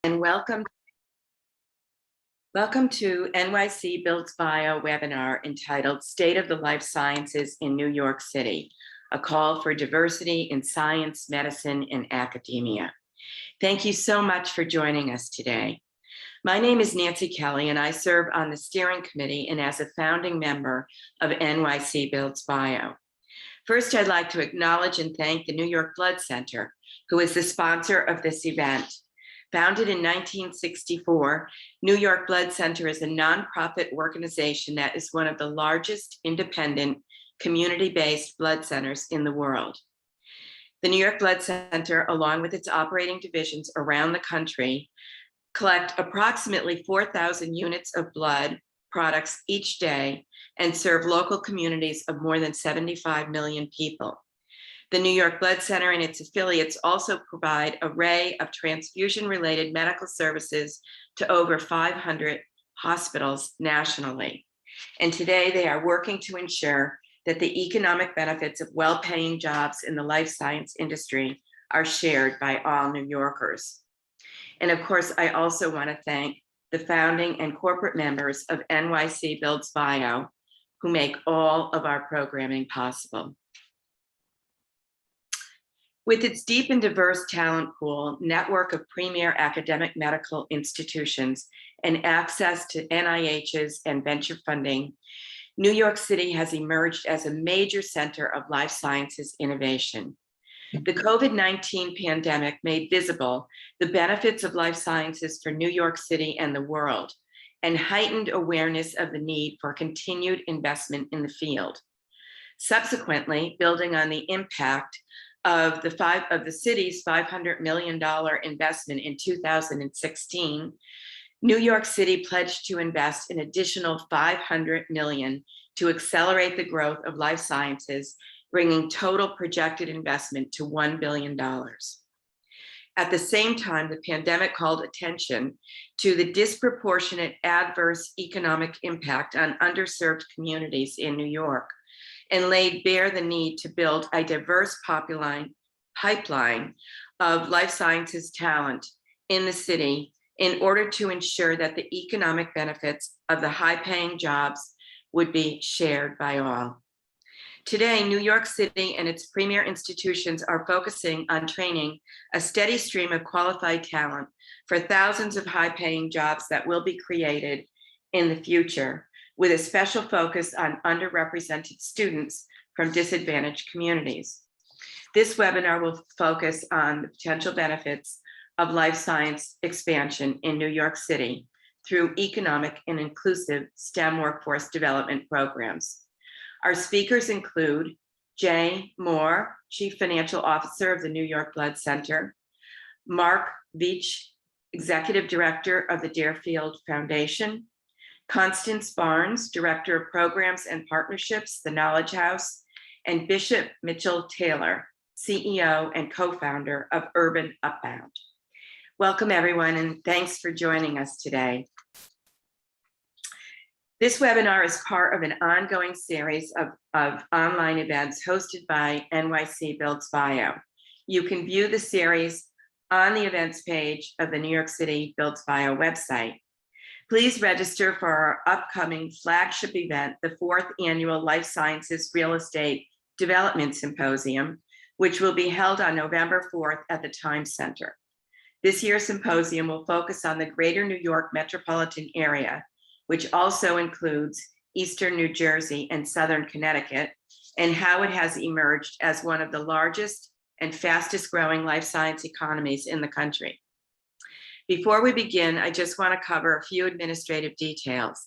And welcome to NYC Builds Bio webinar entitled State of the Life Sciences in New York City, a call for diversity in science, medicine, and academia. Thank you so much for joining us today. My name is Nancy Kelly, and I serve on the steering committee and as a founding member of NYC Builds Bio. First, I'd like to acknowledge and thank the New York Blood Center, who is the sponsor of this event. Founded in 1964, New York Blood Center is a nonprofit organization that is one of the largest independent community-based blood centers in the world. The New York Blood Center, along with its operating divisions around the country, collect approximately 4,000 units of blood products each day and serve local communities of more than 75 million people. The New York Blood Center and its affiliates also provide an array of transfusion-related medical services to over 500 hospitals nationally. And today they are working to ensure that the economic benefits of well-paying jobs in the life science industry are shared by all New Yorkers. And of course, I also want to thank the founding and corporate members of NYC Builds Bio, who make all of our programming possible. With its deep and diverse talent pool, network of premier academic medical institutions, and access to NIH's and venture funding, New York City has emerged as a major center of life sciences innovation. The COVID-19 pandemic made visible the benefits of life sciences for New York City and the world, and heightened awareness of the need for continued investment in the field. Subsequently, building on the impact of the city's $500 million investment in 2016, New York City pledged to invest an additional $500 million to accelerate the growth of life sciences, bringing total projected investment to $1 billion. At the same time, the pandemic called attention to the disproportionate adverse economic impact on underserved communities in New York, and laid bare the need to build a diverse pipeline of life sciences talent in the city in order to ensure that the economic benefits of the high-paying jobs would be shared by all. Today, New York City and its premier institutions are focusing on training a steady stream of qualified talent for thousands of high-paying jobs that will be created in the future, with a special focus on underrepresented students from disadvantaged communities. This webinar will focus on the potential benefits of life science expansion in New York City through economic and inclusive STEM workforce development programs. Our speakers include Jay Moore, Chief Financial Officer of the New York Blood Center, Mark Veach, Executive Director of the Deerfield Foundation, Constance Barnes, Director of Programs and Partnerships, the Knowledge House, and Bishop Mitchell Taylor, CEO and co-founder of Urban Upbound. Welcome everyone, and thanks for joining us today. This webinar is part of an ongoing series of online events hosted by NYC Builds Bio. You can view the series on the events page of the New York City Builds Bio website. Please register for our upcoming flagship event, the 4th Annual Life Sciences Real Estate Development Symposium, which will be held on November 4th at the Times Center. This year's symposium will focus on the greater New York metropolitan area, which also includes Eastern New Jersey and Southern Connecticut, and how it has emerged as one of the largest and fastest growing life science economies in the country. Before we begin, I just want to cover a few administrative details.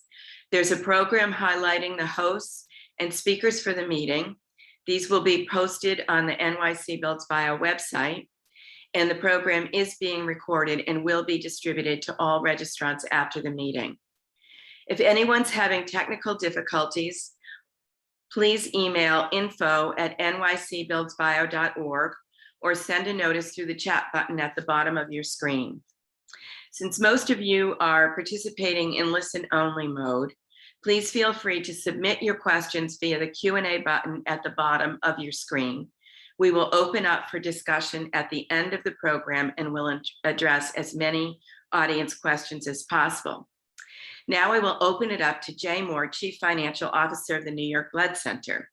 There's a program highlighting the hosts and speakers for the meeting. These will be posted on the NYC Builds Bio website, and the program is being recorded and will be distributed to all registrants after the meeting. If anyone's having technical difficulties, please email info@nycbuildsbio.org or send a notice through the chat button at the bottom of your screen. Since most of you are participating in listen-only mode, please feel free to submit your questions via the Q&A button at the bottom of your screen. We will open up for discussion at the end of the program and will address as many audience questions as possible. Now I will open it up to Jay Moore, Chief Financial Officer of the New York Blood Center.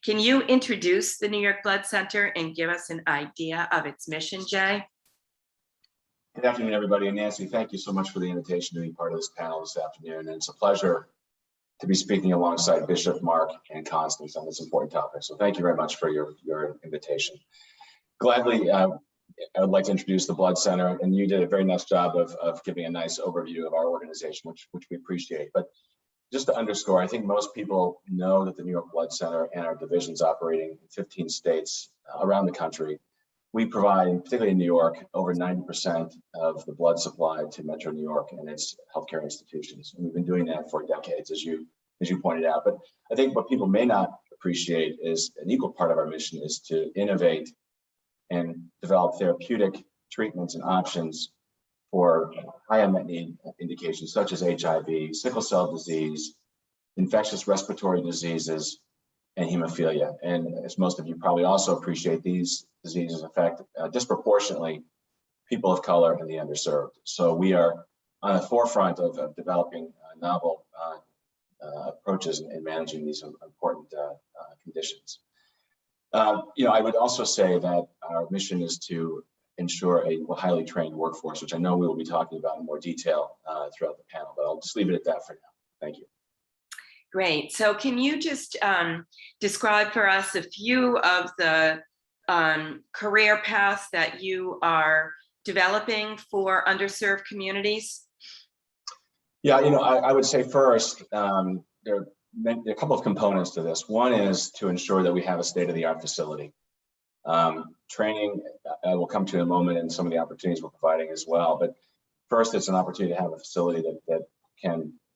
Can you introduce the New York Blood Center and give us an idea of its mission, Jay? Good afternoon, everybody. And Nancy, thank you so much for the invitation to be part of this panel this afternoon. And it's a pleasure to be speaking alongside Bishop, Mark, and Constance on this important topic. So thank you very much for your invitation. Gladly, I would like to introduce the Blood Center, and you did a very nice job of giving a nice overview of our organization, which we appreciate. But just to underscore, I think most people know that the New York Blood Center and our divisions operating in 15 states around the country. We provide, particularly in New York, over 90% of the blood supply to Metro New York and its healthcare institutions. And we've been doing that for decades, as you pointed out. But I think what people may not appreciate is an equal part of our mission is to innovate and develop therapeutic treatments and options for high unmet need indications such as HIV, sickle cell disease, infectious respiratory diseases, and hemophilia. And as most of you probably also appreciate, these diseases affect disproportionately people of color and the underserved. So we are on the forefront of developing novel approaches in managing these important conditions. I would also say that our mission is to ensure a highly trained workforce, which I know we will be talking about in more detail throughout the panel, but I'll just leave it at that for now. Thank you. Great. So can you just describe for us a few of the career paths that you are developing for underserved communities? Yeah, I would say first, there are a couple of components to this. One is to ensure that we have a state-of-the-art facility. Training, I will come to in a moment, and some of the opportunities we're providing as well. But first, it's an opportunity to have a facility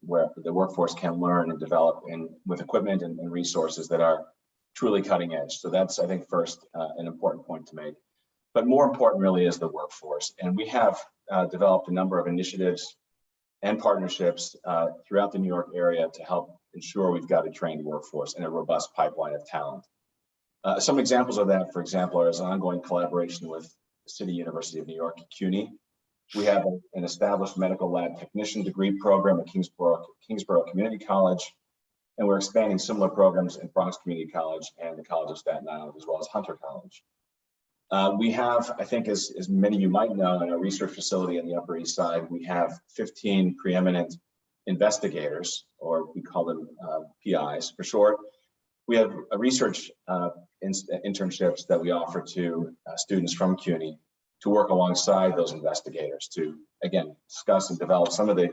where the workforce can learn and develop with equipment and resources that are truly cutting edge. So that's, I think, first an important point to make. But more important really is the workforce. And we have developed a number of initiatives and partnerships throughout the New York area to help ensure we've got a trained workforce and a robust pipeline of talent. Some examples of that, for example, are an ongoing collaboration with the City University of New York, CUNY. We have an established medical lab technician degree program at Kingsborough Community College, and we're expanding similar programs in Bronx Community College and the College of Staten Island, as well as Hunter College. We have, I think, as many of you might know, in our research facility on the Upper East Side, we have 15 preeminent investigators, or we call them PIs for short. We have a research internships that we offer to students from CUNY to work alongside those investigators to, again, discuss and develop some of the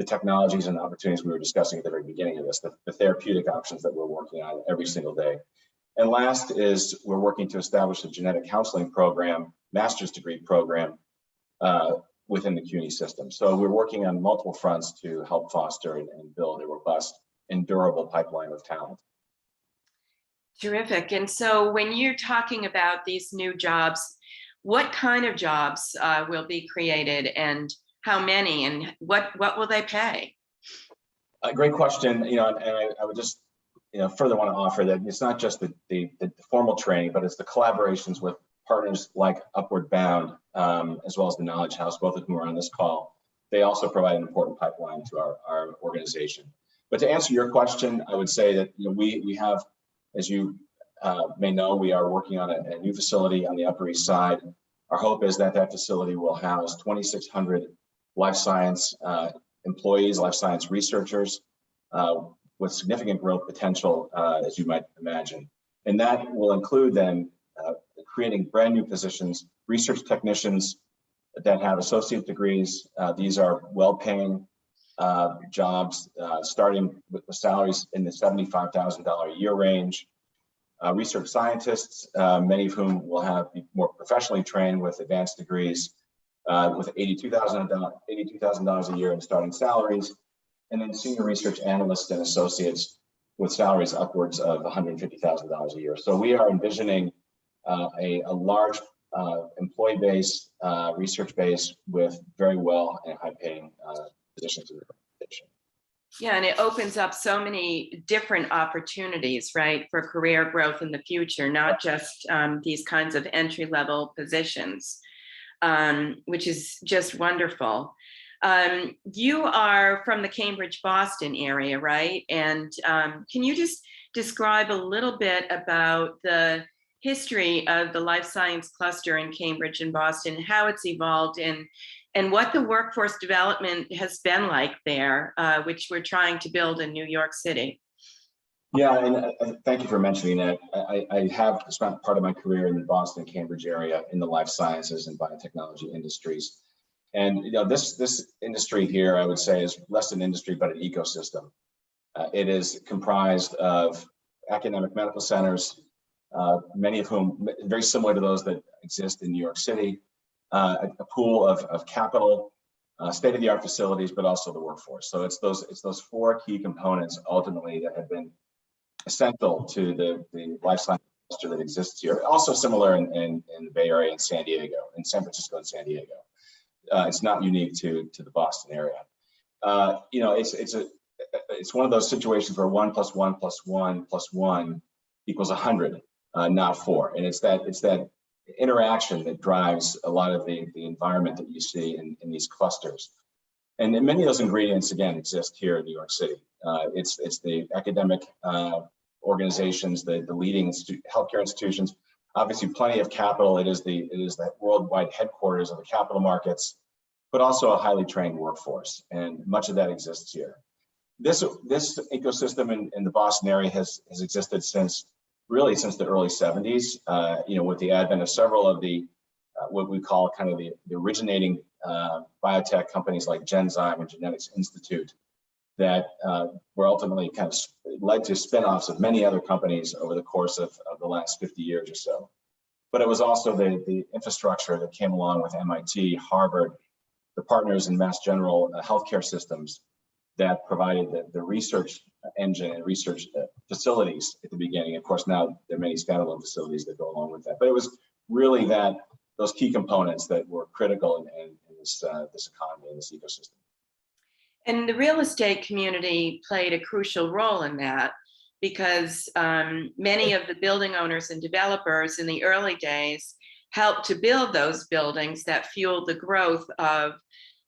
technologies and opportunities we were discussing at the very beginning of this, the therapeutic options that we're working on every single day. And last is we're working to establish a genetic counseling program, master's degree program within the CUNY system. So we're working on multiple fronts to help foster and build a robust and durable pipeline of talent. Terrific. And so when you're talking about these new jobs, what kind of jobs will be created, and how many, and what will they pay? A great question. And I would just further want to offer that it's not just the formal training, but it's the collaborations with partners like Upbound, as well as the Knowledge House, both of whom are on this call. They also provide an important pipeline to our organization. But to answer your question, I would say that we have, as you may know, we are working on a new facility on the Upper East Side. Our hope is that facility will house 2,600 life science employees, life science researchers, with significant growth potential, as you might imagine. And that will include then creating brand new positions, research technicians that have associate degrees. These are well-paying jobs, starting with the salaries in the $75,000 a year range. Research scientists, many of whom will be more professionally trained with advanced degrees, with $82,000 a year in starting salaries, and then senior research analysts and associates with salaries upwards of $150,000 a year. So we are envisioning a large employee base, research base with very well and high-paying positions in the organization. Yeah, and it opens up so many different opportunities, right, for career growth in the future, not just these kinds of entry-level positions. which is just wonderful. You are from the Cambridge, Boston area, right? And can you just describe a little bit about the history of the life science cluster in Cambridge and Boston, how it's evolved, and what the workforce development has been like there, which we're trying to build in New York City? Yeah, and thank you for mentioning that. I have spent part of my career in the Boston, Cambridge area in the life sciences and biotechnology industries. And this industry here, I would say, is less an industry, but an ecosystem. It is comprised of academic medical centers, many of whom very similar to those that exist in New York City, a pool of capital, state-of-the-art facilities, but also the workforce. So it's those four key components ultimately that have been essential to the life science cluster that exists here. Also similar in the Bay Area and San Diego, in San Francisco and San Diego. It's not unique to the Boston area. It's one of those situations where 1 + 1 + 1 + 1 equals 100, not 4. And it's that interaction that drives a lot of the environment that you see in these clusters. And many of those ingredients, again, exist here in New York City. It's the academic organizations, the leading healthcare institutions, obviously plenty of capital. It is that worldwide headquarters of the capital markets, but also a highly trained workforce. And much of that exists here. This ecosystem in the Boston area has existed since the early 70s, with the advent of several of the what we call kind of the originating biotech companies like Genzyme and Genetics Institute that were ultimately kind of led to spin-offs of many other companies over the course of the last 50 years or so. But it was also the infrastructure that came along with MIT, Harvard, the partners in Mass General healthcare systems that provided the research engine and research facilities at the beginning. Of course, now there are many standalone facilities that go along with that. But it was really those key components that were critical in this economy, in this ecosystem. And the real estate community played a crucial role in that, because many of the building owners and developers in the early days helped to build those buildings that fueled the growth of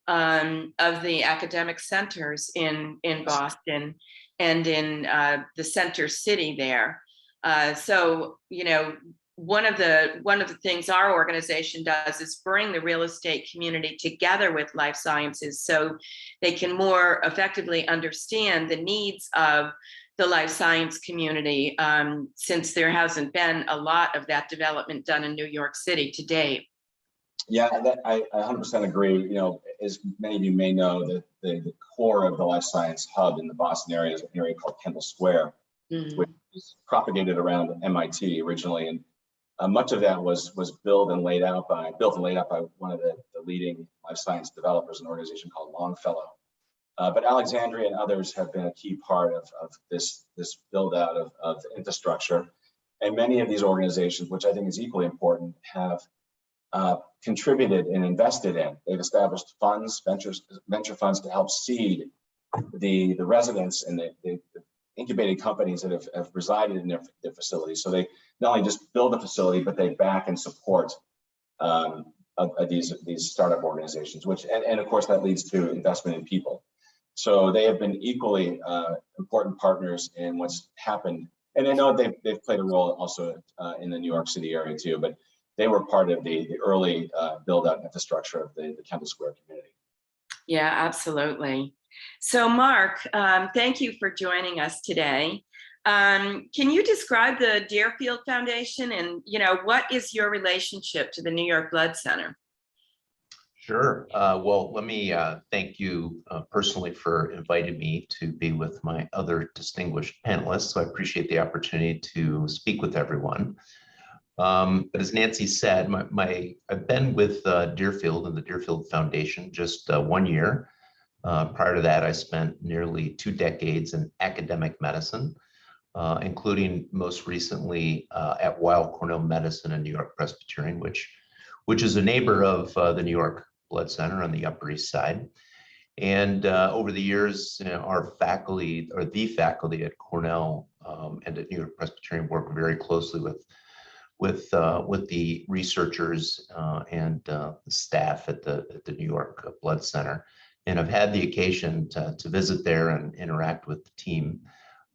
the academic centers in Boston and in the center city there. So, one of the things our organization does is bring the real estate community together with life sciences so they can more effectively understand the needs of the life science community, since there hasn't been a lot of that development done in New York City to date. Yeah, I 100% agree. As many of you may know, that the core of the life science hub in the Boston area is an area called Kendall Square, which is propagated around MIT originally, and much of that was built and laid out by one of the leading life science developers, an organization called Longfellow. But Alexandria and others have been a key part of this build out of infrastructure, and many of these organizations, which I think is equally important, have contributed and invested in. They've established funds, venture funds, to help seed the residents and the incubated companies that have resided in their facilities. So they not only just build a facility, but they back and support these startup organizations, and of course that leads to investment in people. So they have been equally important partners in what's happened. And I know they've played a role also in the New York City area too, but they were part of the early build out infrastructure of the Kendall Square community. Yeah, absolutely. So Mark, thank you for joining us today. Can you describe the Deerfield Foundation and, what is your relationship to the New York Blood Center? Sure. Well, let me thank you personally for inviting me to be with my other distinguished panelists. So I appreciate the opportunity to speak with everyone. But as Nancy said, I've been with Deerfield and the Deerfield Foundation just 1 year. Prior to that, I spent nearly 2 decades in academic medicine, including most recently at Weill Cornell Medicine and New York Presbyterian, which is a neighbor of the New York Blood Center on the Upper East Side. And over the years, our faculty, or the faculty at Cornell and at New York Presbyterian, work very closely with with the researchers and the staff at the New York Blood Center. And I've had the occasion to visit there and interact with the team.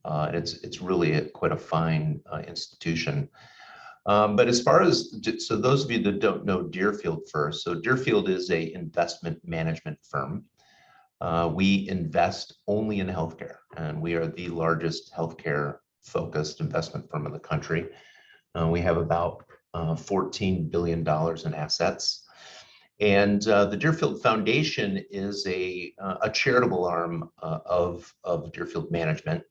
It's really quite a fine institution. But as far as, so those of you that don't know Deerfield first, so Deerfield is a investment management firm. We invest only in healthcare, and we are the largest healthcare focused investment firm in the country. We have about $14 billion in assets. And the Deerfield Foundation is a charitable arm of Deerfield Management.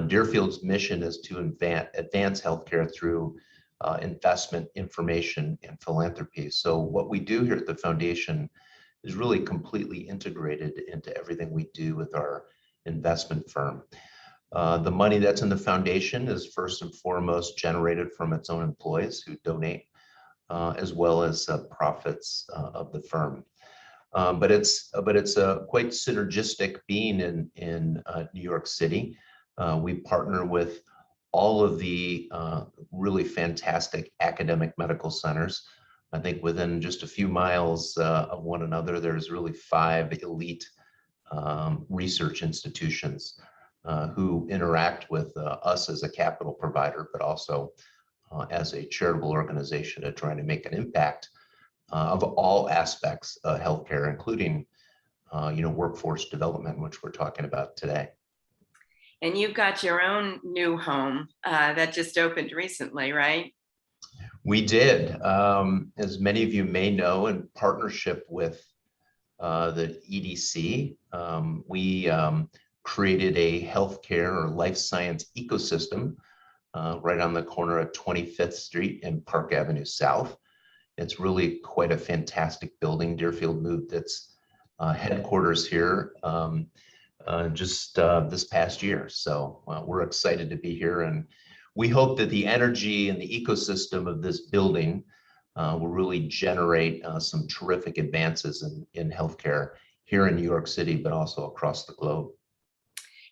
Deerfield's mission is to advance healthcare through investment, information, and philanthropy. So what we do here at the foundation is really completely integrated into everything we do with our investment firm. The money that's in the foundation is first and foremost generated from its own employees who donate, as well as profits of the firm. But it's quite synergistic being in New York City. We partner with all of the really fantastic academic medical centers. I think within just a few miles of one another, there's really 5 elite research institutions who interact with us as a capital provider, but also as a charitable organization to try to make an impact of all aspects of healthcare, including workforce development, which we're talking about today. And you've got your own new home that just opened recently, right? We did. As many of you may know, in partnership with the EDC, we created a healthcare or life science ecosystem right on the corner of 25th Street and Park Avenue South. It's really quite a fantastic building. Deerfield moved its headquarters here just this past year. So we're excited to be here, and we hope that the energy and the ecosystem of this building will really generate some terrific advances in healthcare here in New York City, but also across the globe.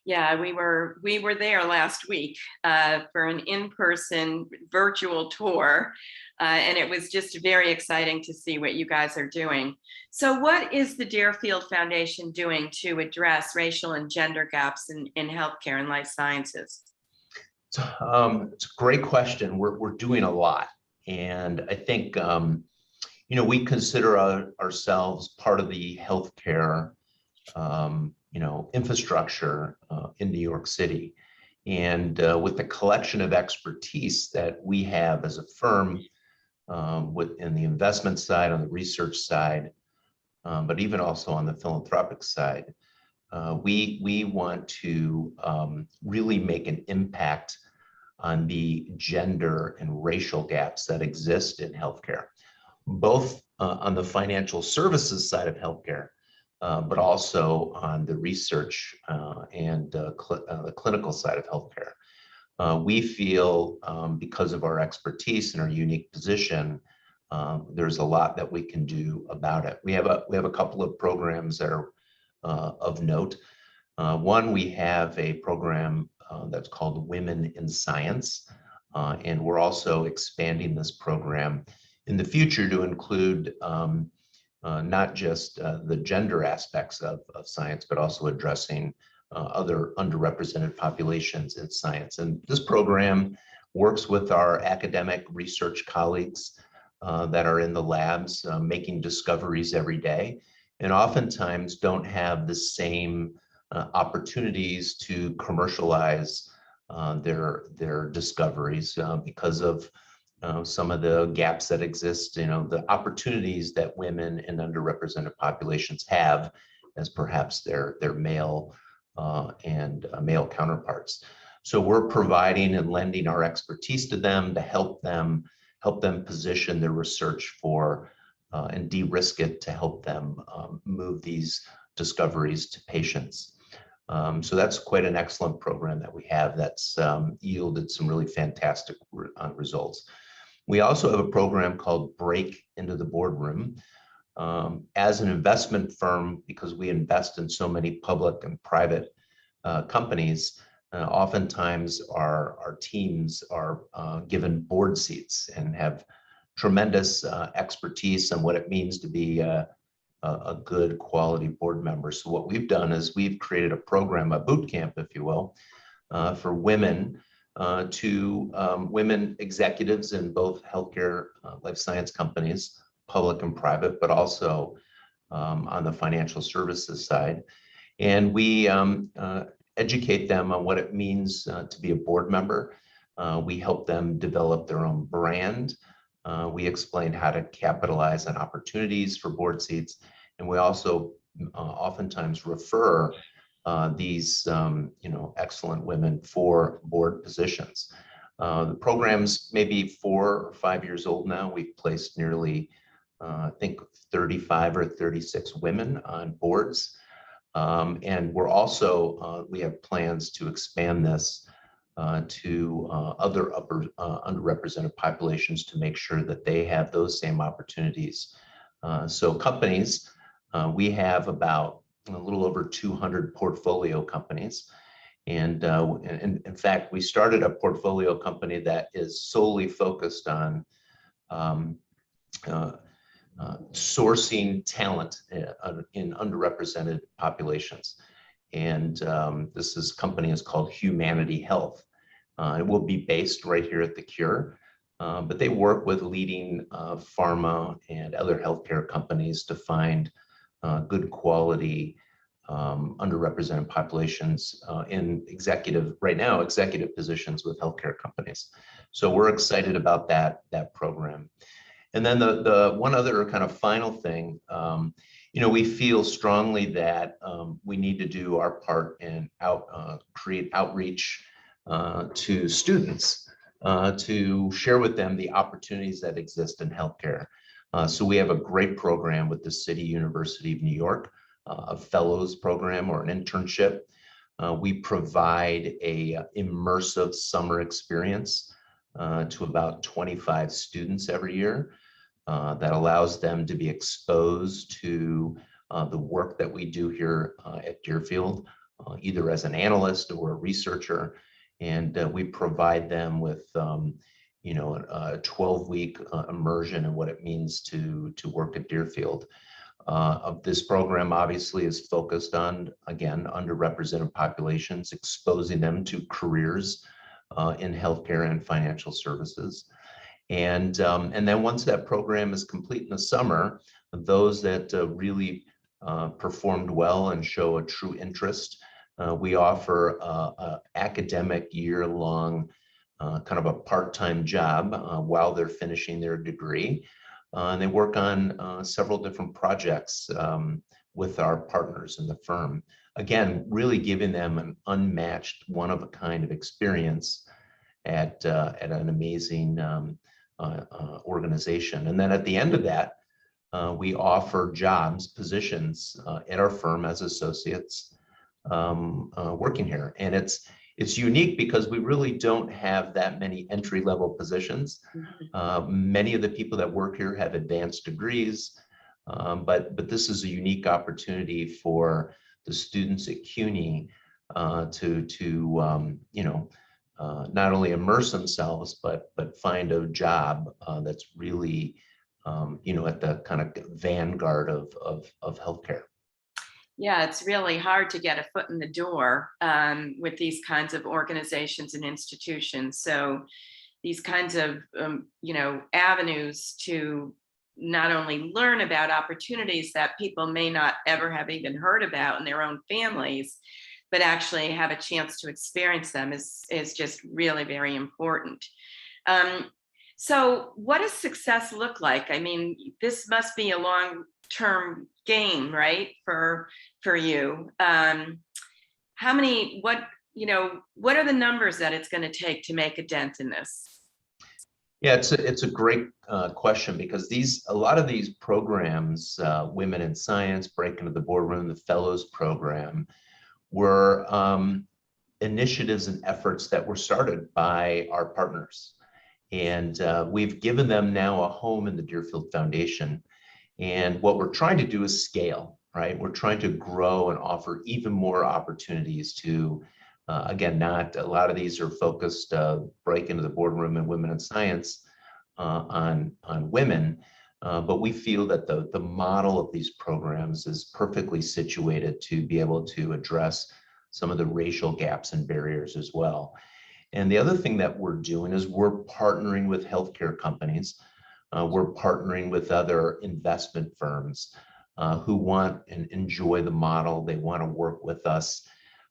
Yeah, we were there last week for an in-person virtual tour, and it was just very exciting to see what you guys are doing. So what is the Deerfield Foundation doing to address racial and gender gaps in healthcare and life sciences? It's a great question. We're doing a lot, and I think we consider ourselves part of the healthcare infrastructure in New York City. And with the collection of expertise that we have as a firm in the investment side, on the research side, but even also on the philanthropic side, we want to really make an impact on the gender and racial gaps that exist in healthcare, both on the financial services side of healthcare, but also on the research and the clinical side of healthcare. We feel because of our expertise and our unique position, there's a lot that we can do about it. We have a couple of programs that are of note. One, we have a program that's called Women in Science, and we're also expanding this program in the future to include not just the gender aspects of science, but also addressing other underrepresented populations in science. And this program works with our academic research colleagues that are in the labs making discoveries every day, and oftentimes don't have the same opportunities to commercialize their discoveries because of some of the gaps that exist, the opportunities that women and underrepresented populations have as perhaps their male and male counterparts. So we're providing and lending our expertise to them to help them position their research for and de-risk it to help them move these discoveries to patients. So that's quite an excellent program that we have that's yielded some really fantastic results. We also have a program called Break into the Boardroom. As an investment firm, because we invest in so many public and private companies, Oftentimes our teams are given board seats and have tremendous expertise on what it means to be a good quality board member. So what we've done is we've created a program, a boot camp, if you will, for women, women executives in both healthcare, life science companies, public and private, but also on the financial services side. And we educate them on what it means to be a board member. We help them develop their own brand. We explain how to capitalize on opportunities for board seats. And we also oftentimes refer these excellent women for board positions. The program's maybe 4 or 5 years old now. We've placed nearly, I think, 35 or 36 women on boards. And we're also, we have plans to expand this to other underrepresented populations to make sure that they have those same opportunities. So companies, we have about a little over 200 portfolio companies. And in fact, we started a portfolio company that is solely focused on sourcing talent in underrepresented populations. And this company is called Humanity Health. It will be based right here at the Cure, but they work with leading pharma and other healthcare companies to find good quality underrepresented populations in executive positions with healthcare companies. So we're excited about that program. And then the one other kind of final thing, we feel strongly that we need to do our part and create outreach to students to share with them the opportunities that exist in healthcare. So we have a great program with the City University of New York, a fellows program or an internship. We provide a immersive summer experience to about 25 students every year. That allows them to be exposed to the work that we do here at Deerfield, either as an analyst or a researcher. And we provide them with, a 12-week immersion in what it means to work at Deerfield. This program obviously is focused on, again, underrepresented populations, exposing them to careers in healthcare and financial services. And then once that program is complete in the summer, those that really performed well and show a true interest, we offer an academic year-long kind of a part-time job while they're finishing their degree. And they work on several different projects with our partners in the firm. Again, really giving them an unmatched, one-of-a-kind of experience at an amazing organization. And then at the end of that, we offer positions at our firm as associates working here. And it's unique because we really don't have that many entry-level positions. Many of the people that work here have advanced degrees, but this is a unique opportunity for the students at CUNY to not only immerse themselves, but find a job that's really, at the kind of vanguard of healthcare. Yeah, it's really hard to get a foot in the door with these kinds of organizations and institutions. So these kinds of, avenues to not only learn about opportunities that people may not ever have even heard about in their own families, but actually have a chance to experience them is just really very important. So what does success look like? I mean, this must be a long-term game, right? For you. What are the numbers that it's going to take to make a dent in this? Yeah, it's a great question, because a lot of these programs, Women in Science, Break into the Boardroom, the Fellows Program, were initiatives and efforts that were started by our partners. And we've given them now a home in the Deerfield Foundation. And what we're trying to do is scale, right? We're trying to grow and offer even more opportunities to Again, not a lot of these are focused, break into the boardroom and women in science on women. But we feel that the model of these programs is perfectly situated to be able to address some of the racial gaps and barriers as well. And the other thing that we're doing is we're partnering with healthcare companies. We're partnering with other investment firms who want and enjoy the model. They want to work with us.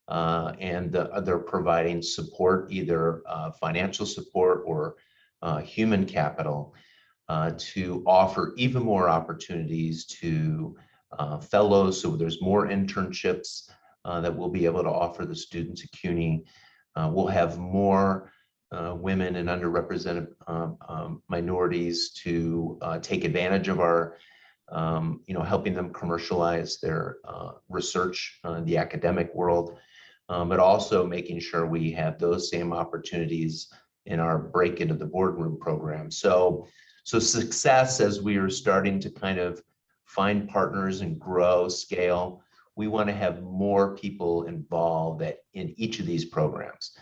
And they're providing support, either financial support or human capital, to offer even more opportunities to fellows. So there's more internships that we'll be able to offer the students at CUNY. We'll have more women and underrepresented minorities to take advantage of our, helping them commercialize their research in the academic world, but also making sure we have those same opportunities in our break into the boardroom program. So success, as we are starting to kind of find partners and grow, scale, we want to have more people involved in each of these programs.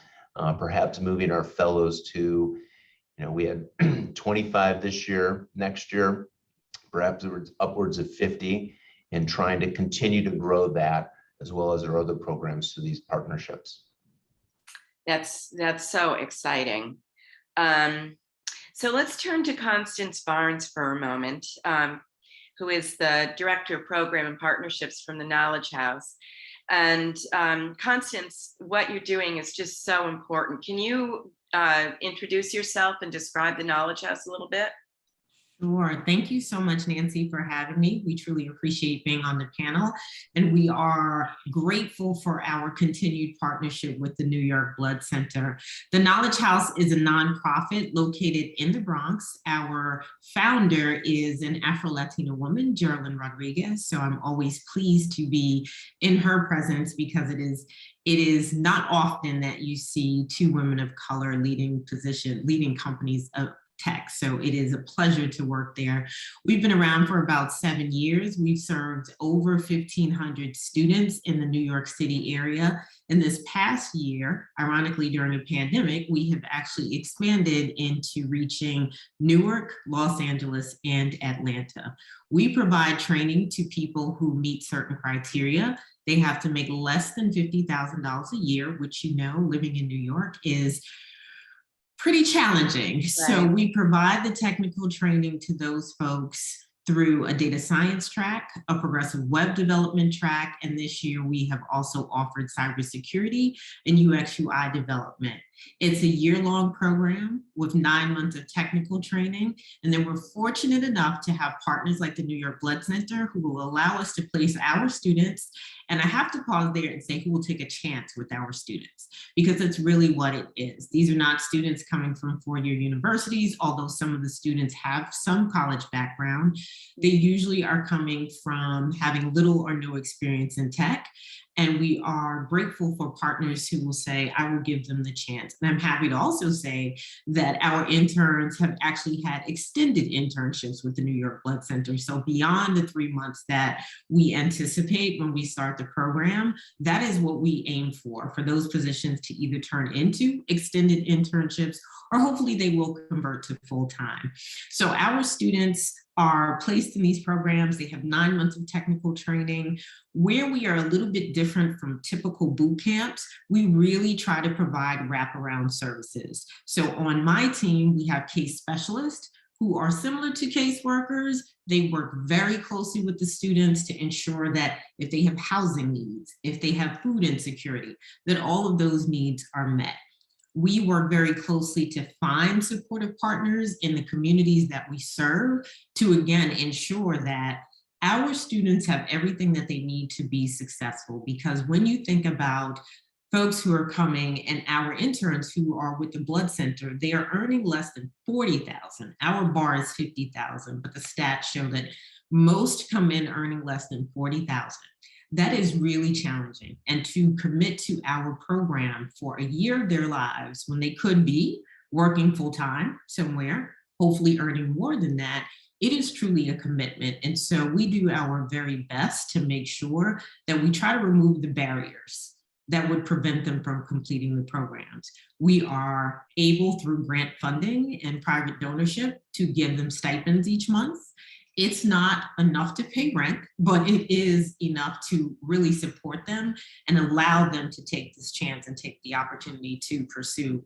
Perhaps moving our fellows to, we had 25 this year, next year, perhaps upwards of 50, and trying to continue to grow that, as well as our other programs through these partnerships. That's so exciting. So let's turn to Constance Barnes for a moment, who is the Director of Program and Partnerships from the Knowledge House. And Constance, what you're doing is just so important. Can you introduce yourself and describe the Knowledge House a little bit? Sure. Thank you so much, Nancy, for having me. We truly appreciate being on the panel, and we are grateful for our continued partnership with the New York Blood Center. The Knowledge House is a nonprofit located in the Bronx. Our founder is an Afro-Latina woman, Geraldine Rodriguez, so I'm always pleased to be in her presence because it is not often that you see two women of color leading companies of tech. So it is a pleasure to work there. We've been around for about 7 years. We've served over 1,500 students in the New York City area. In this past year, ironically during a pandemic, we have actually expanded into reaching Newark, Los Angeles, and Atlanta. We provide training to people who meet certain criteria. They have to make less than $50,000 a year, which, living in New York is pretty challenging. Right. So we provide the technical training to those folks through a data science track, a progressive web development track, and this year we have also offered cybersecurity and UX UI development. It's a year-long program with 9 months of technical training, and then we're fortunate enough to have partners like the New York Blood Center who will allow us to place our students, and I have to pause there and say who will take a chance with our students, because that's really what it is. These are not students coming from four-year universities, although some of the students have some college background. They usually are coming from having little or no experience in tech. And we are grateful for partners who will say, I will give them the chance. And I'm happy to also say that our interns have actually had extended internships with the New York Blood Center. So beyond the 3 months that we anticipate when we start the program, that is what we aim for those positions to either turn into extended internships, or hopefully they will convert to full-time. So our students are placed in these programs. They have 9 months of technical training. Where we are a little bit different from typical boot camps, we really try to provide wraparound services. So on my team, we have case specialists who are similar to caseworkers. They work very closely with the students to ensure that if they have housing needs, if they have food insecurity, that all of those needs are met. We work very closely to find supportive partners in the communities that we serve to, again, ensure that our students have everything that they need to be successful. Because when you think about folks who are coming and our interns who are with the Blood Center, they are earning less than $40,000. Our bar is $50,000, but the stats show that most come in earning less than $40,000. That is really challenging. And to commit to our program for a year of their lives when they could be working full-time somewhere, hopefully earning more than that, it is truly a commitment. And so we do our very best to make sure that we try to remove the barriers that would prevent them from completing the programs. We are able, through grant funding and private donorship, to give them stipends each month. It's not enough to pay rent, but it is enough to really support them and allow them to take this chance and take the opportunity to pursue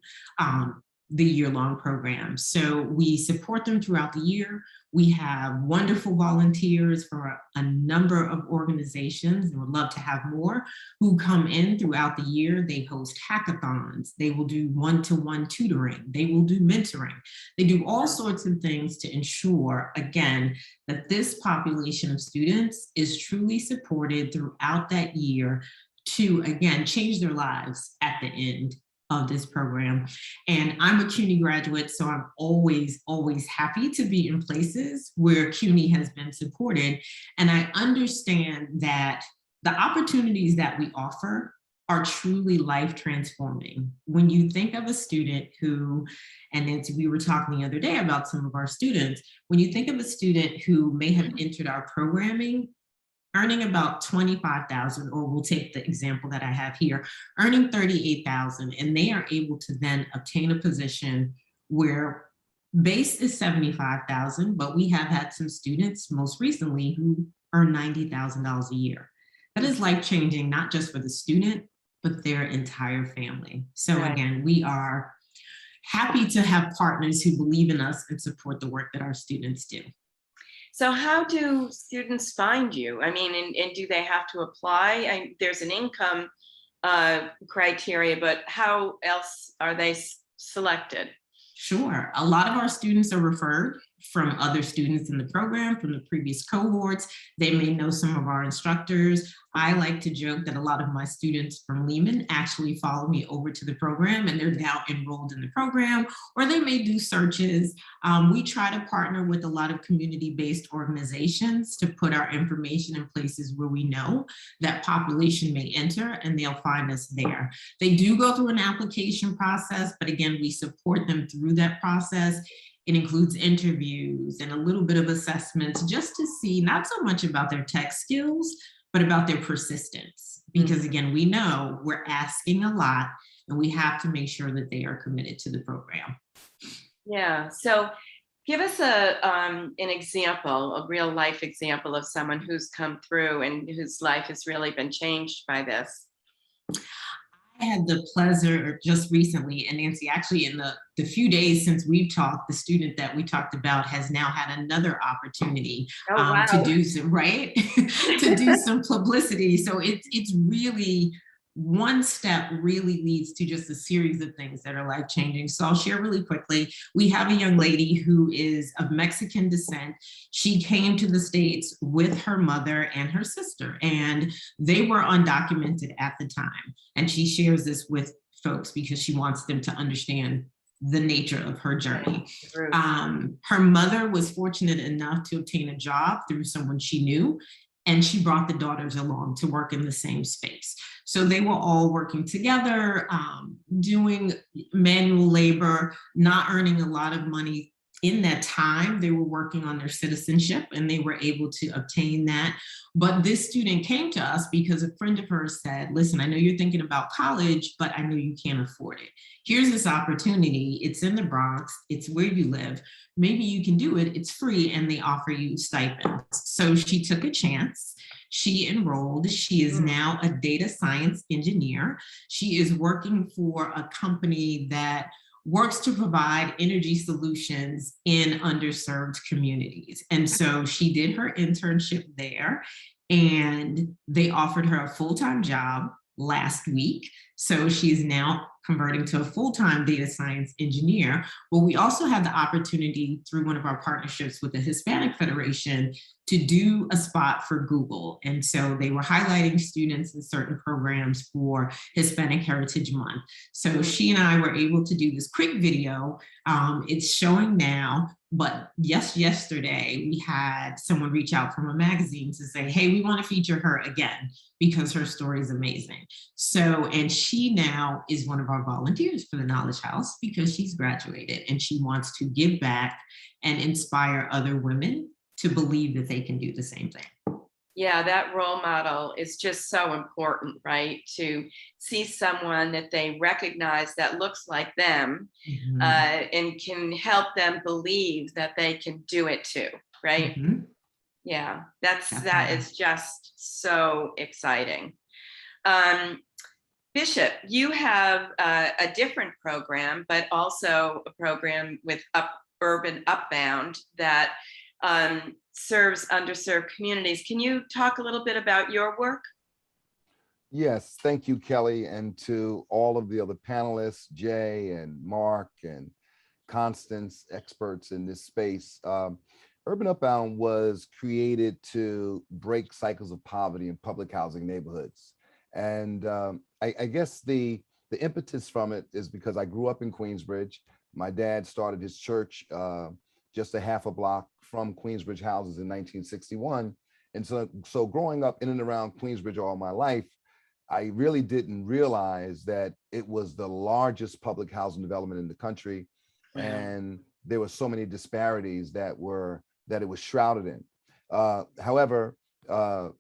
the year-long program. So we support them throughout the year. We have wonderful volunteers from a number of organizations, and would love to have more, who come in throughout the year. They host hackathons. They will do one-to-one tutoring. They will do mentoring. They do all sorts of things to ensure, again, that this population of students is truly supported throughout that year to, again, change their lives at the end of this program. And I'm a CUNY graduate, so I'm always happy to be in places where CUNY has been supported. And I understand that the opportunities that we offer are truly life transforming. When you think of a student who, and Nancy, we were talking the other day about some of our students, when you think of a student who may have entered our programming earning about $25,000, or we'll take the example that I have here, earning $38,000, and they are able to then obtain a position where base is $75,000, but we have had some students most recently who earn $90,000 a year. That is life-changing, not just for the student, but their entire family. So again, we are happy to have partners who believe in us and support the work that our students do. So how do students find you? I mean, and do they have to apply? There's an income criteria, but how else are they selected? Sure. A lot of our students are referred from other students in the program, from the previous cohorts. They may know some of our instructors. I like to joke that a lot of my students from Lehman actually follow me over to the program, and they're now enrolled in the program, or they may do searches. We try to partner with a lot of community-based organizations to put our information in places where we know that population may enter, and they'll find us there. They do go through an application process, but again, we support them through that process. It includes interviews and a little bit of assessments just to see not so much about their tech skills, but about their persistence. Because again, we know we're asking a lot, and we have to make sure that they are committed to the program. Yeah, so give us an example, a real life example of someone who's come through and whose life has really been changed by this. I had the pleasure just recently, and Nancy, actually in the few days since we've talked, the student that we talked about has now had another opportunity to do some, to do some publicity. So it's really, one step really leads to just a series of things that are life-changing. So I'll share really quickly. We have a young lady who is of Mexican descent. She came to the States with her mother and her sister, and they were undocumented at the time. And she shares this with folks because she wants them to understand the nature of her journey. Her mother was fortunate enough to obtain a job through someone she knew, and she brought the daughters along to work in the same space. So they were all working together, doing manual labor, not earning a lot of money. In that time, they were working on their citizenship, and they were able to obtain that. But this student came to us because a friend of hers said, listen, I know you're thinking about college, but I know you can't afford it. Here's this opportunity. It's in the Bronx. It's where you live. Maybe you can do it. It's free, and they offer you stipends. So she took a chance. She enrolled. She is now a data science engineer. She is working for a company that works to provide energy solutions in underserved communities. And so she did her internship there, and they offered her a full-time job last week. So she's now converting to a full-time data science engineer. But we also have the opportunity through one of our partnerships with the Hispanic Federation to do a spot for Google. And so they were highlighting students in certain programs for Hispanic Heritage Month. So she and I were able to do this quick video. It's showing now, but yesterday we had someone reach out from a magazine to say, hey, we want to feature her again because her story is amazing. So, and she now is one of our volunteers for the Knowledge House because she's graduated, and she wants to give back and inspire other women to believe that they can do the same thing. Yeah, that role model is just so important, right? To see someone that they recognize that looks like them, Mhm. and can help them believe that they can do it too, right? Mhm. Yeah, that Definitely. is just so exciting. Um, Bishop, you have a different program, but also a program with Urban Upbound that serves underserved communities. Can you talk a little bit about your work? Yes, thank you, Kelly, and to all of the other panelists, Jay and Mark and Constance, experts in this space. Urban Upbound was created to break cycles of poverty in public housing neighborhoods. And I guess the impetus from it is because I grew up in Queensbridge. My dad started his church just a half a block from Queensbridge houses in 1961. And so growing up in and around Queensbridge all my life, I really didn't realize that it was the largest public housing development in the country, Wow. and there were so many disparities that it was shrouded in. However,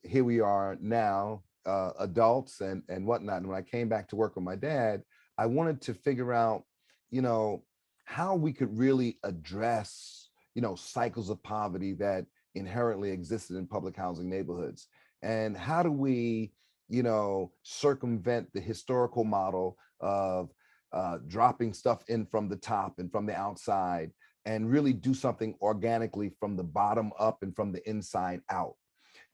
here we are now, adults and whatnot. And when I came back to work with my dad, I wanted to figure out, you know, how we could really address, cycles of poverty that inherently existed in public housing neighborhoods, and how do we circumvent the historical model of dropping stuff in from the top and from the outside, and really do something organically from the bottom up and from the inside out.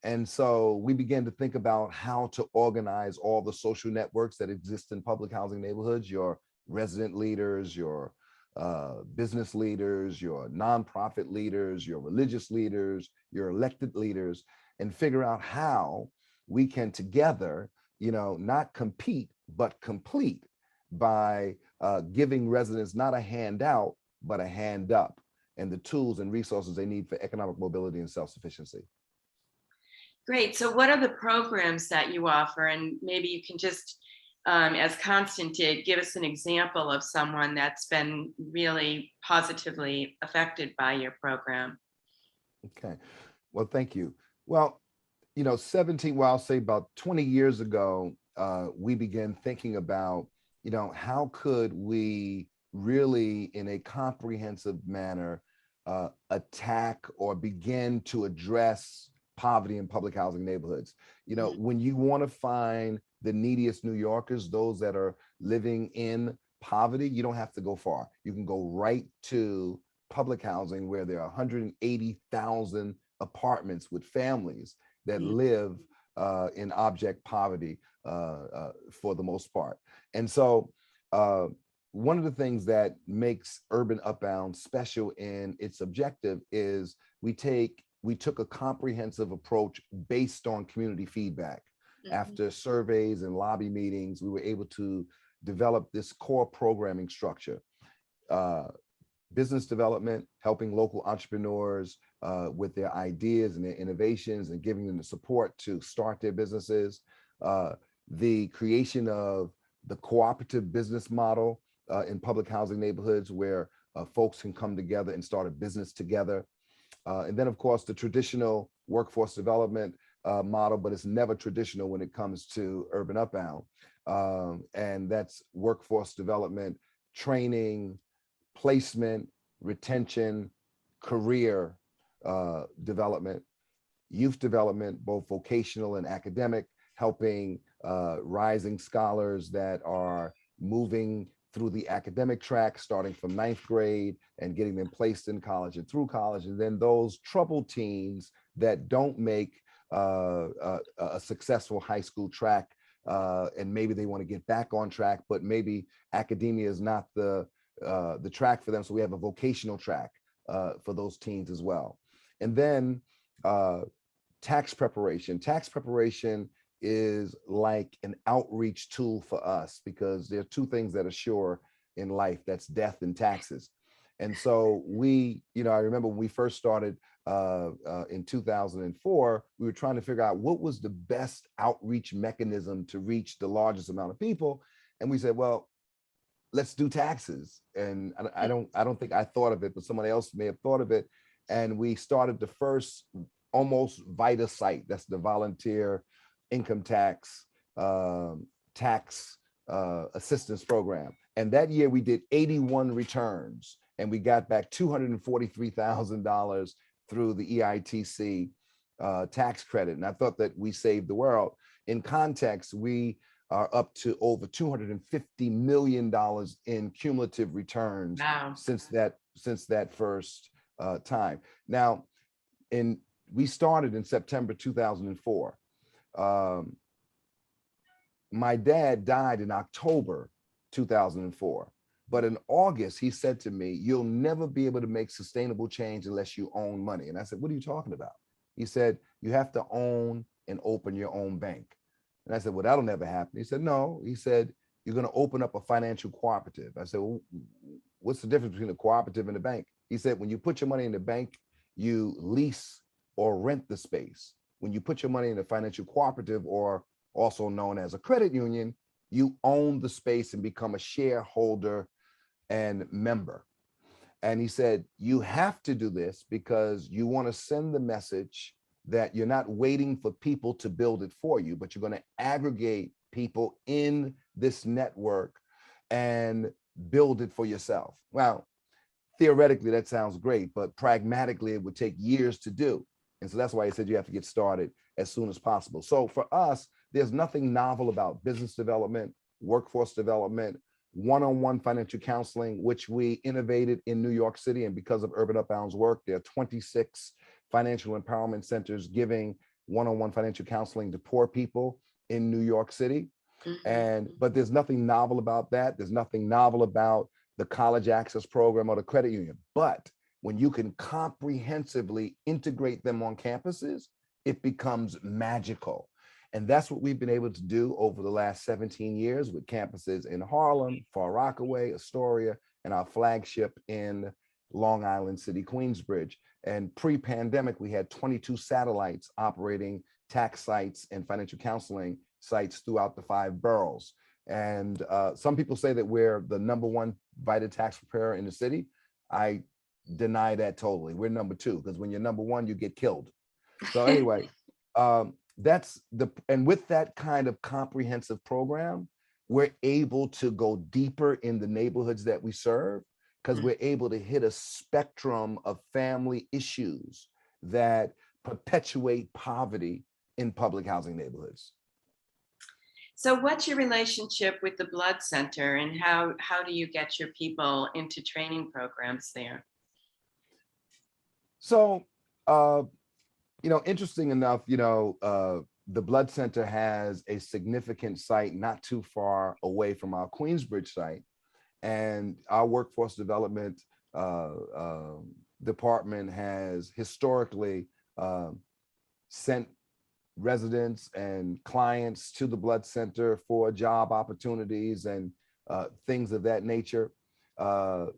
And so we began to think about how to organize all the social networks that exist in public housing neighborhoods, your resident leaders, your business leaders, your nonprofit leaders, your religious leaders, your elected leaders, and figure out how we can together, not compete, but complete by giving residents not a handout, but a hand up, and the tools and resources they need for economic mobility and self-sufficiency. Great. So, what are the programs that you offer? And maybe you can just, as Constant did, give us an example of someone that's been really positively affected by your program. Okay. Well, thank you. Well, 17, well, I'll say about 20 years ago, we began thinking about, how could we really, in a comprehensive manner, attack or begin to address poverty in public housing neighborhoods. When you want to find the neediest New Yorkers, those that are living in poverty, you don't have to go far. You can go right to public housing, where there are 180,000 apartments with families that Mm. live in abject poverty for the most part. And so one of the things that makes Urban Upbound special in its objective is we took a comprehensive approach based on community feedback. Mhm. After surveys and lobby meetings, we were able to develop this core programming structure. Business development, helping local entrepreneurs with their ideas and their innovations and giving them the support to start their businesses. The creation of the cooperative business model in public housing neighborhoods, where folks can come together and start a business together. And then, of course, the traditional workforce development model, but it's never traditional when it comes to Urban Upbound. And that's workforce development, training, placement, retention, career development, youth development, both vocational and academic, helping rising scholars that are moving through the academic track, starting from ninth grade and getting them placed in college and through college. And then those troubled teens that don't make a successful high school track, and maybe they want to get back on track, but maybe academia is not the track for them. So we have a vocational track for those teens as well. And then tax preparation. Tax preparation is like an outreach tool for us, because there are two things that are sure in life: that's death and taxes. And so I remember when we first started in 2004, we were trying to figure out what was the best outreach mechanism to reach the largest amount of people. And we said, well, let's do taxes. And I don't think I thought of it, but someone else may have thought of it. And we started the first almost VITA site. That's the volunteer income tax assistance program. And that year we did 81 returns and we got back $243,000 through the EITC tax credit. And I thought that we saved the world. In context, we are up to over $250 million in cumulative returns Wow. since that first time. Now, we started in September 2004. My dad died in October 2004. But in August, he said to me, "You'll never be able to make sustainable change unless you own money." And I said, "What are you talking about?" He said, "You have to own and open your own bank." And I said, "Well, that'll never happen." He said, "No." He said, "You're going to open up a financial cooperative." I said, "Well, what's the difference between a cooperative and a bank?" He said, "When you put your money in the bank, you lease or rent the space. When you put your money in a financial cooperative, or also known as a credit union, you own the space and become a shareholder and member." And he said, "You have to do this because you want to send the message that you're not waiting for people to build it for you, but you're going to aggregate people in this network and build it for yourself." Well, theoretically, that sounds great, but pragmatically, it would take years to do. And so that's why he said you have to get started as soon as possible. So for us, there's nothing novel about business development, workforce development, one-on-one financial counseling, which we innovated in New York City. And because of Urban Upbound's work, there are 26 financial empowerment centers giving one-on-one financial counseling to poor people in New York City. But there's nothing novel about that. There's nothing novel about the college access program or the credit union. But when you can comprehensively integrate them on campuses, it becomes magical. And that's what we've been able to do over the last 17 years with campuses in Harlem, Far Rockaway, Astoria, and our flagship in Long Island City, Queensbridge. And pre-pandemic, we had 22 satellites operating tax sites and financial counseling sites throughout the 5 boroughs. And some people say that we're the #1 VITA tax preparer in the city. I deny that totally. We're #2, because when you're #1, you get killed. So anyway, and with that kind of comprehensive program, we're able to go deeper in the neighborhoods that we serve, because we're able to hit a spectrum of family issues that perpetuate poverty in public housing neighborhoods. So what's your relationship with the Blood Center, and how do you get your people into training programs there? So, interesting enough, the Blood Center has a significant site not too far away from our Queensbridge site. And our workforce development department has historically sent residents and clients to the Blood Center for job opportunities and things of that nature.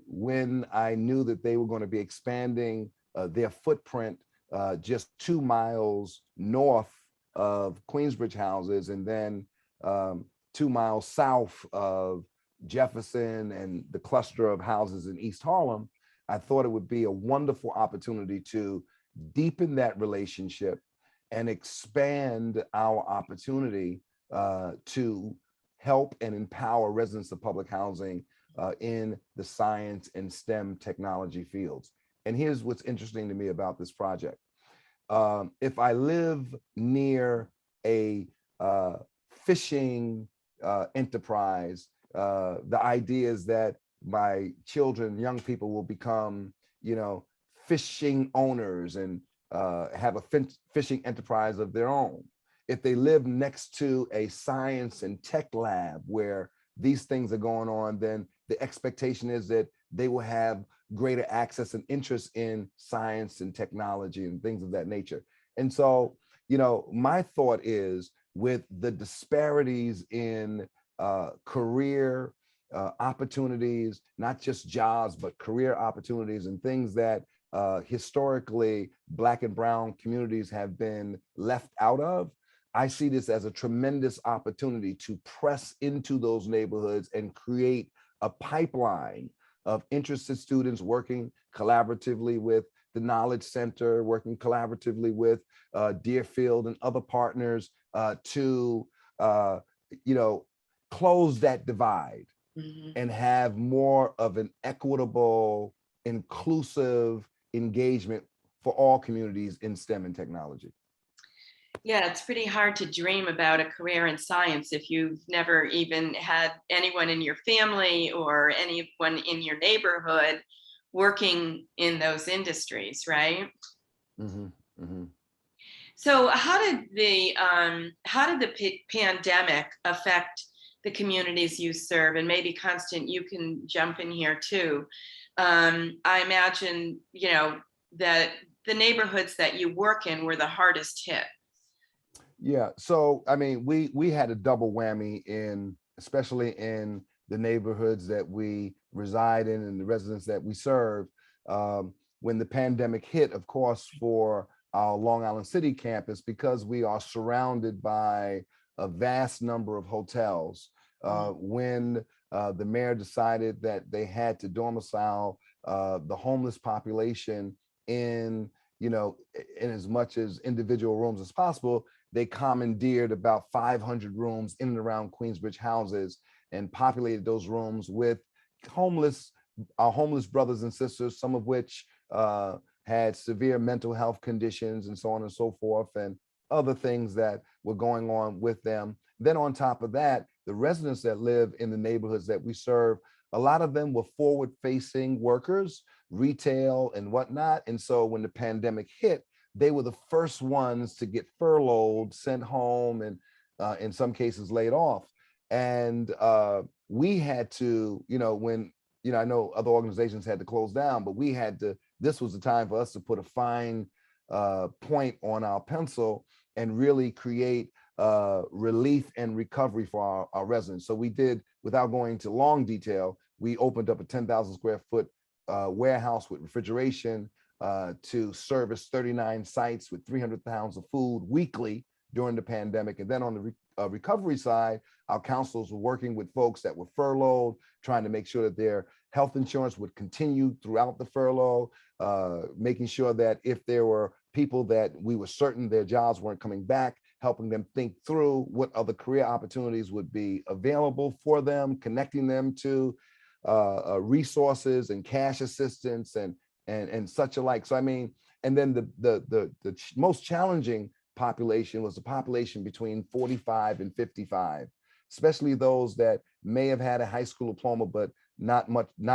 When I knew that they were going to be expanding their footprint just 2 miles north of Queensbridge houses, and then 2 miles south of Jefferson and the cluster of houses in East Harlem, I thought it would be a wonderful opportunity to deepen that relationship and expand our opportunity to help and empower residents of public housing in the science and STEM technology fields. And here's what's interesting to me about this project. If I live near a fishing enterprise, the idea is that my children, young people, will become, fishing owners and have a fishing enterprise of their own. If they live next to a science and tech lab where these things are going on, then the expectation is that they will have greater access and interest in science and technology and things of that nature. And so, my thought is, with the disparities in career opportunities, not just jobs, but career opportunities and things that historically Black and brown communities have been left out of, I see this as a tremendous opportunity to press into those neighborhoods and create a pipeline of interested students working collaboratively with the Knowledge Center, working collaboratively with Deerfield and other partners to, close that divide and have more of an equitable, inclusive engagement for all communities in STEM and technology. Yeah, it's pretty hard to dream about a career in science if you've never even had anyone in your family or anyone in your neighborhood working in those industries, right? So how did the pandemic affect the communities you serve? And maybe Constant, you can jump in here too. I imagine, that the neighborhoods that you work in were the hardest hit. Yeah, so I mean, we had a double whammy especially in the neighborhoods that we reside in and the residents that we serve. When the pandemic hit, of course, for our Long Island City campus, because we are surrounded by a vast number of hotels, when the mayor decided that they had to domicile the homeless population in as much as individual rooms as possible, they commandeered about 500 rooms in and around Queensbridge houses and populated those rooms with our homeless brothers and sisters, some of which had severe mental health conditions and so on and so forth, and other things that were going on with them. Then on top of that, the residents that live in the neighborhoods that we serve, a lot of them were forward-facing workers, retail and whatnot. And so when the pandemic hit, they were the first ones to get furloughed, sent home, and in some cases laid off. And we had to, I know other organizations had to close down, but this was the time for us to put a fine point on our pencil and really create relief and recovery for our residents. So we did, without going into long detail, we opened up a 10,000 square foot warehouse with refrigeration to service 39 sites with 300 pounds of food weekly during the pandemic. And then on the recovery side, our counselors were working with folks that were furloughed, trying to make sure that their health insurance would continue throughout the furlough, making sure that if there were people that we were certain their jobs weren't coming back, helping them think through what other career opportunities would be available for them, connecting them to resources and cash assistance and such alike. So I mean, and then the most challenging population was the population between 45 and 55, especially those that may have had a high school diploma, but not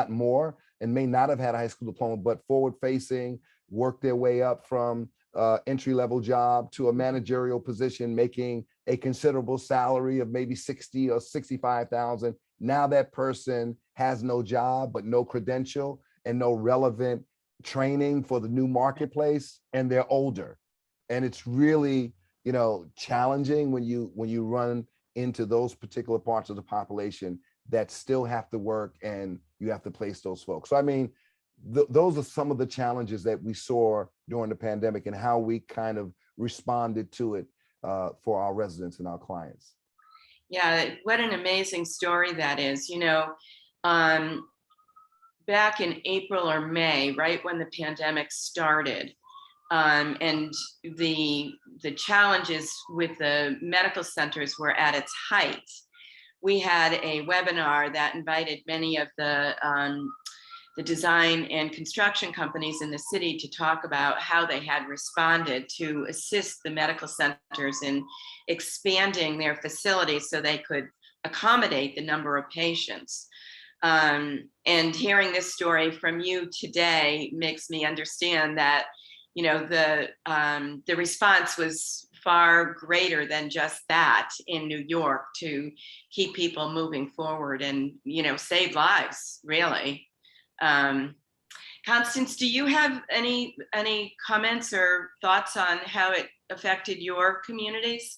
more, and may not have had a high school diploma, but forward facing, worked their way up from entry-level job to a managerial position, making a considerable salary of maybe 60 or 65,000. Now that person has no job, but no credential and no relevant training for the new marketplace, and they're older. And it's really, challenging when you run into those particular parts of the population that still have to work, and you have to place those folks. So I mean, those are some of the challenges that we saw during the pandemic and how we kind of responded to it for our residents and our clients. Yeah, what an amazing story that is. Back in April or May, right when the pandemic started, and the challenges with the medical centers were at its height, we had a webinar that invited many of the design and construction companies in the city to talk about how they had responded to assist the medical centers in expanding their facilities so they could accommodate the number of patients. And hearing this story from you today makes me understand that, the response was far greater than just that in New York to keep people moving forward and, save lives, really. Constance, do you have any comments or thoughts on how it affected your communities?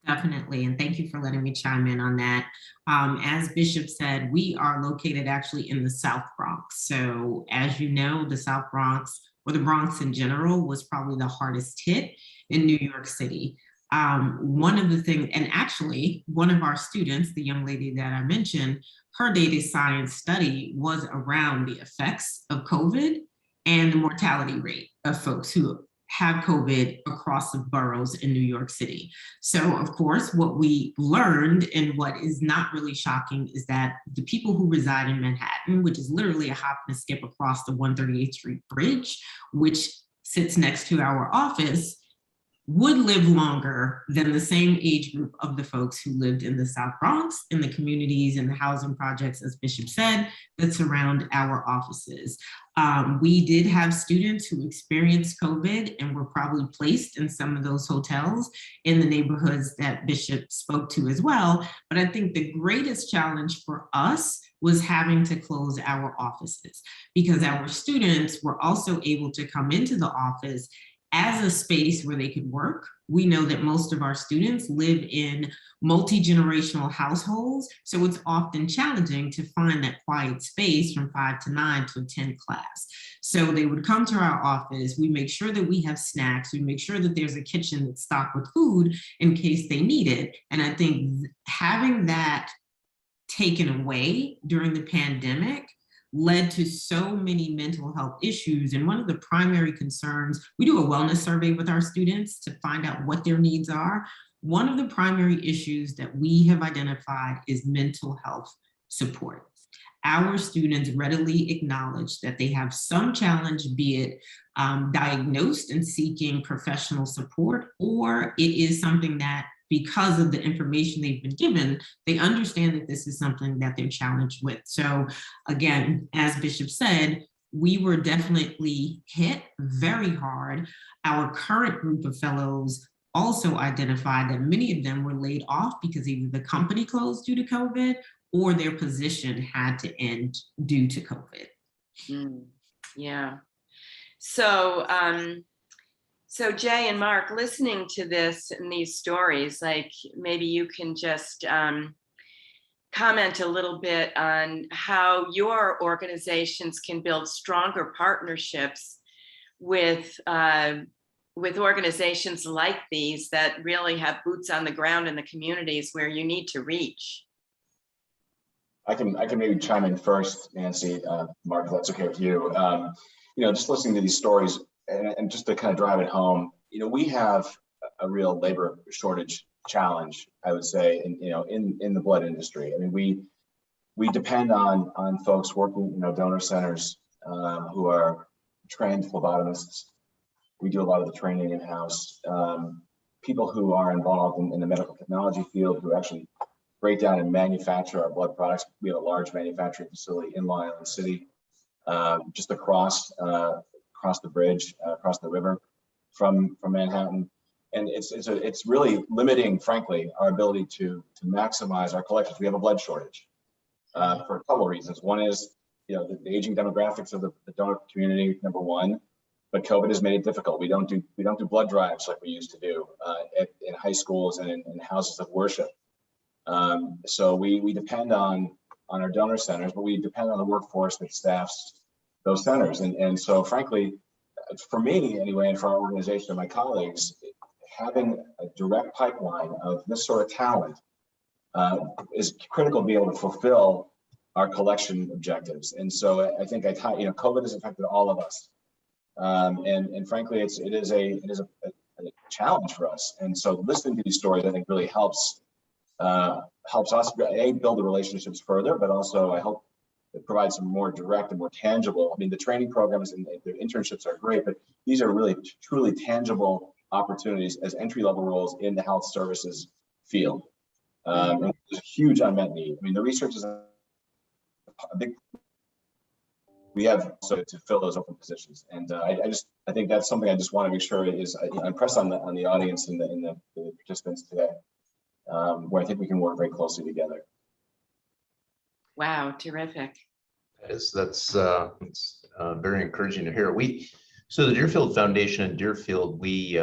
Definitely, and thank you for letting me chime in on that. As Bishop said, we are located actually in the South Bronx. So as you know, the South Bronx, or the Bronx in general, was probably the hardest hit in New York City. One of the things, and actually one of our students, the young lady that I mentioned, her data science study was around the effects of COVID and the mortality rate of folks who have COVID across the boroughs in New York City. So of course, what we learned and what is not really shocking is that the people who reside in Manhattan, which is literally a hop and a skip across the 138th Street Bridge, which sits next to our office, would live longer than the same age group of the folks who lived in the South Bronx, in the communities and the housing projects, as Bishop said, that surround our offices. We did have students who experienced COVID and were probably placed in some of those hotels in the neighborhoods that Bishop spoke to as well. But I think the greatest challenge for us was having to close our offices, because our students were also able to come into the office as a space where they could work. We know that most of our students live in multi-generational households, so it's often challenging to find that quiet space from 5 to 9 to attend class. So they would come to our office, we make sure that we have snacks, we make sure that there's a kitchen that's stocked with food in case they need it. And I think having that taken away during the pandemic led to so many mental health issues. And one of the primary concerns, we do a wellness survey with our students to find out what their needs are. One of the primary issues that we have identified is mental health support. Our students readily acknowledge that they have some challenge, be it diagnosed and seeking professional support, or it is something that, because of the information they've been given, they understand that this is something that they're challenged with. So again, as Bishop said, we were definitely hit very hard. Our current group of fellows also identified that many of them were laid off because either the company closed due to COVID or their position had to end due to COVID. Yeah. So Jay and Mark, listening to this and these stories, like maybe you can just comment a little bit on how your organizations can build stronger partnerships with organizations like these that really have boots on the ground in the communities where you need to reach. I can maybe chime in first, Nancy, Mark, if that's okay with you. Just listening to these stories and just to kind of drive it home, we have a real labor shortage challenge, I would say, in the blood industry. I mean, we depend on folks working, donor centers who are trained phlebotomists. We do a lot of the training in-house. People who are involved in the medical technology field who actually break down and manufacture our blood products. We have a large manufacturing facility in Long Island City, just across the bridge, across the river from Manhattan. And it's really limiting, frankly, our ability to maximize our collections. We have a blood shortage for a couple of reasons. One is, the aging demographics of the donor community, number one, but COVID has made it difficult. We don't do blood drives like we used to do in high schools and in houses of worship. So we depend on our donor centers, but we depend on the workforce that staffs those centers. And so frankly, for me anyway, and for our organization and my colleagues, having a direct pipeline of this sort of talent is critical to be able to fulfill our collection objectives. And so I think COVID has affected all of us. And frankly, it is a challenge for us. And so listening to these stories, I think really helps us build the relationships further, but also I hope it provides some more direct and more tangible. I mean, the training programs and the internships are great, but these are really truly tangible opportunities as entry-level roles in the health services field. And there's a huge unmet need. I mean, the research is a big. We have to fill those open positions, and I think that's something I just want to make sure is I impress on the audience and the participants today, where I think we can work very closely together. Wow, terrific. That's very encouraging to hear. So the Deerfield Foundation in Deerfield, we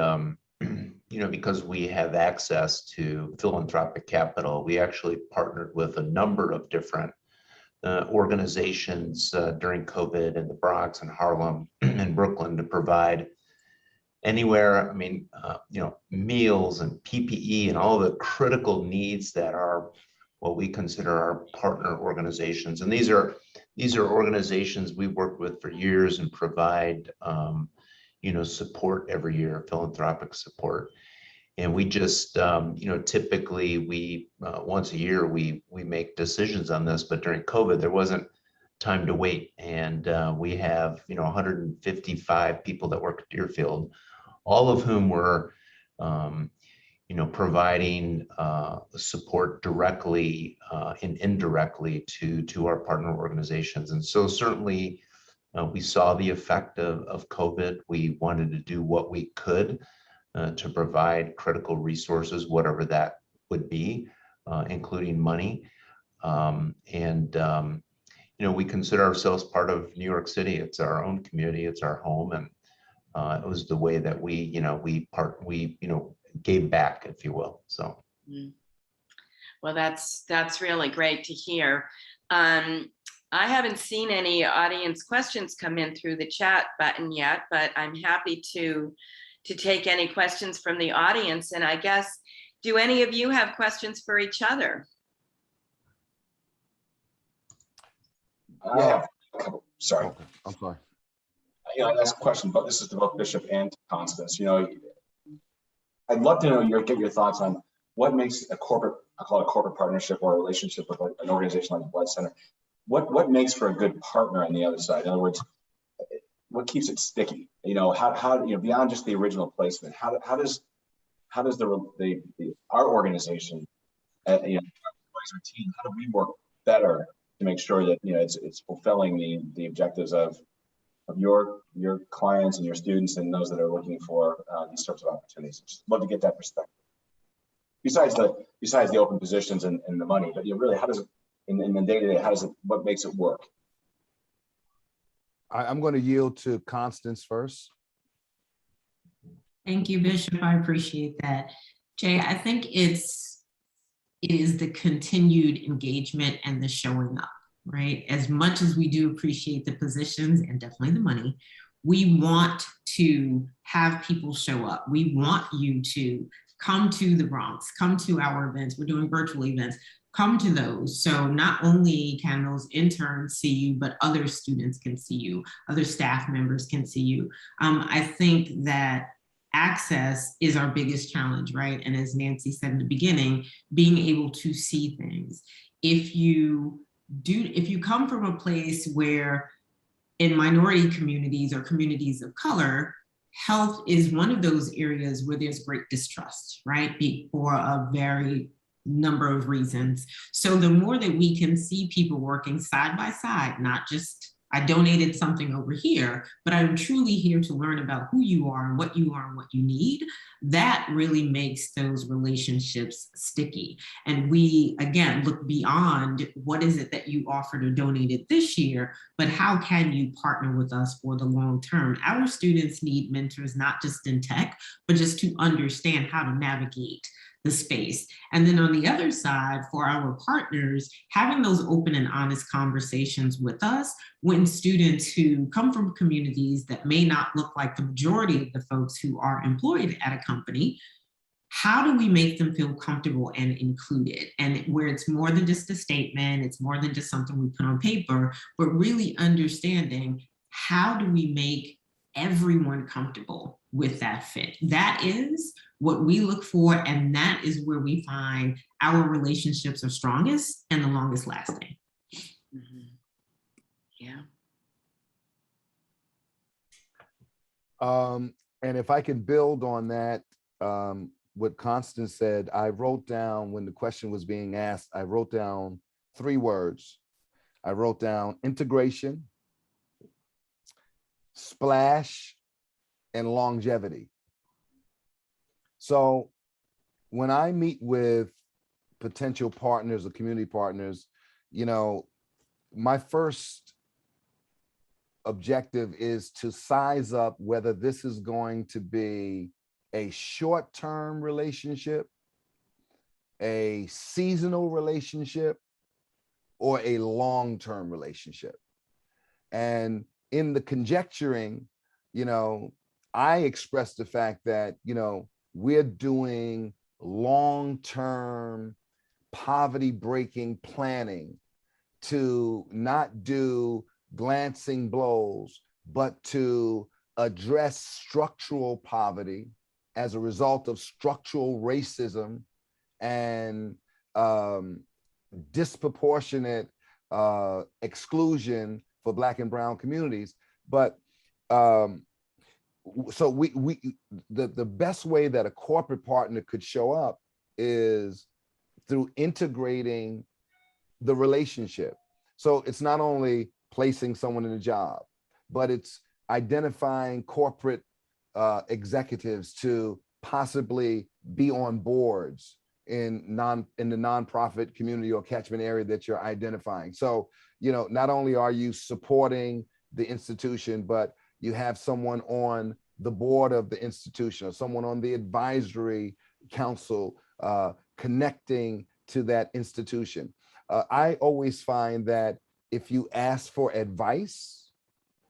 because we have access to philanthropic capital, we actually partnered with a number of different organizations during COVID in the Bronx and Harlem and Brooklyn to provide anywhere, meals and PPE and all the critical needs that are what we consider our partner organizations. And these are organizations we worked with for years and provide support every year, philanthropic support. And we just, typically we, once a year, we make decisions on this, but during COVID, there wasn't time to wait. And we have, 155 people that work at Deerfield, all of whom were, providing support directly and indirectly to our partner organizations. And so certainly we saw the effect of COVID. We wanted to do what we could to provide critical resources, whatever that would be, including money. We consider ourselves part of New York City. It's our own community. It's our home. And it was the way that we gave back, if you will. So. Well, that's really great to hear. I haven't seen any audience questions come in through the chat button yet, but I'm happy to take any questions from the audience. And I guess, do any of you have questions for each other? I have a couple. Sorry. Okay, I'm sorry. I asked a question, but this is to both Bishop and Constance. I'd love to get your thoughts on what makes a corporate, I call it a corporate partnership or a relationship with an organization like the Blood Center. What makes for a good partner on the other side? In other words, what keeps it sticky? How beyond just the original placement, how does our organization, our team, how do we work better to make sure that it's fulfilling the objectives of your clients and your students and those that are looking for these sorts of opportunities? Just love to get that perspective. Besides the open positions and the money, but really, how does it in the day-to-day? What makes it work? I'm going to yield to Constance first. Thank you, Bishop. I appreciate that. Jay, I think it is the continued engagement and the showing up, right? As much as we do appreciate the positions and definitely the money, we want to have people show up. We want you to come to the Bronx, come to our events. We're doing virtual events. Come to those. So not only can those interns see you, but other students can see you, other staff members can see you. I think that access is our biggest challenge, right? And as Nancy said in the beginning, being able to see things. If you come from a place where in minority communities or communities of color, health is one of those areas where there's great distrust, right? For a very number of reasons. So the more that we can see people working side by side, not just I donated something over here, but I'm truly here to learn about who you are and what you need, that really makes those relationships sticky. And we, again, look beyond what is it that you offered or donated this year, but how can you partner with us for the long term? Our students need mentors, not just in tech, but just to understand how to navigate the space. And then on the other side, for our partners, having those open and honest conversations with us when students who come from communities that may not look like the majority of the folks who are employed at a company, how do we make them feel comfortable and included? And where it's more than just a statement, it's more than just something we put on paper, but really understanding how do we make everyone comfortable with that fit? That is what we look for, and that is where we find our relationships are strongest and the longest lasting. Mm-hmm. Yeah. And if I can build on that, what Constance said, I wrote down when the question was being asked, I wrote down 3 words. I wrote down integration, splash, and longevity. So when I meet with potential partners or community partners, my first objective is to size up whether this is going to be a short-term relationship, a seasonal relationship, or a long-term relationship. And in the conjecturing, I expressed the fact that, we're doing long-term poverty-breaking planning to not do glancing blows, but to address structural poverty as a result of structural racism and disproportionate exclusion for Black and brown communities. But so the best way that a corporate partner could show up is through integrating the relationship. So it's not only placing someone in a job, but it's identifying corporate executives to possibly be on boards in the nonprofit community or catchment area that you're identifying. So, you know, not only are you supporting the institution, but you have someone on the board of the institution or someone on the advisory council connecting to that institution. I always find that if you ask for advice,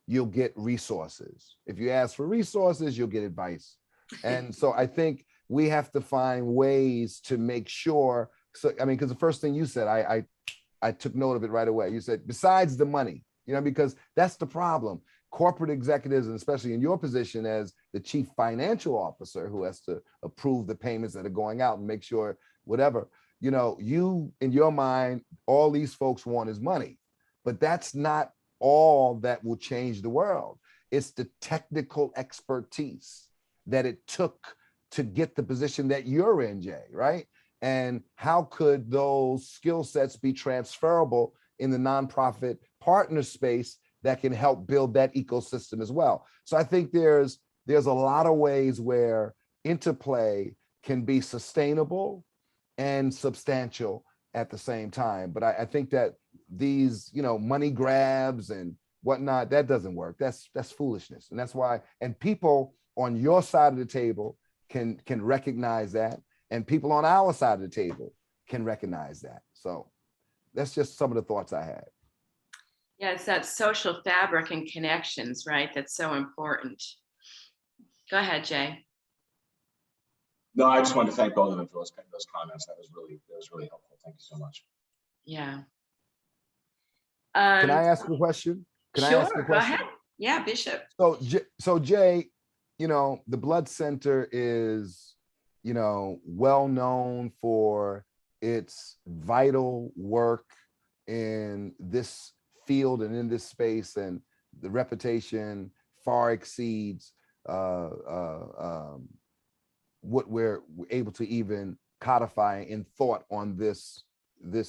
you'll get resources. If you ask for resources, you'll get advice. And so I think we have to find ways to make sure. So, I mean, because the first thing you said, I took note of it right away. You said, besides the money, you know, because that's the problem. Corporate executives, and especially in your position as the chief financial officer who has to approve the payments that are going out and make sure whatever, you know, you, in your mind, all these folks want is money, but that's not all that will change the world. It's the technical expertise that it took to get the position that you're in, Jay, right? And how could those skill sets be transferable in the nonprofit partner space that can help build that ecosystem as well? So I think there's a lot of ways where interplay can be sustainable and substantial at the same time. But I think that these, you know, money grabs and whatnot, that doesn't work. That's foolishness. And that's why, and people on your side of the table can recognize that, and people on our side of the table can recognize that. So that's just some of the thoughts I had. Yeah, it's that social fabric and connections, right? That's so important. Go ahead, Jay. No, I just wanted to thank both of them for those comments. That was really helpful. Thank you so much. Yeah. Can I ask a question? Can I ask a question? Go ahead. Yeah, Bishop. So Jay, you know, the Blood Center is, you know, well known for its vital work in this field and in this space, and the reputation far exceeds what we're able to even codify in thought on this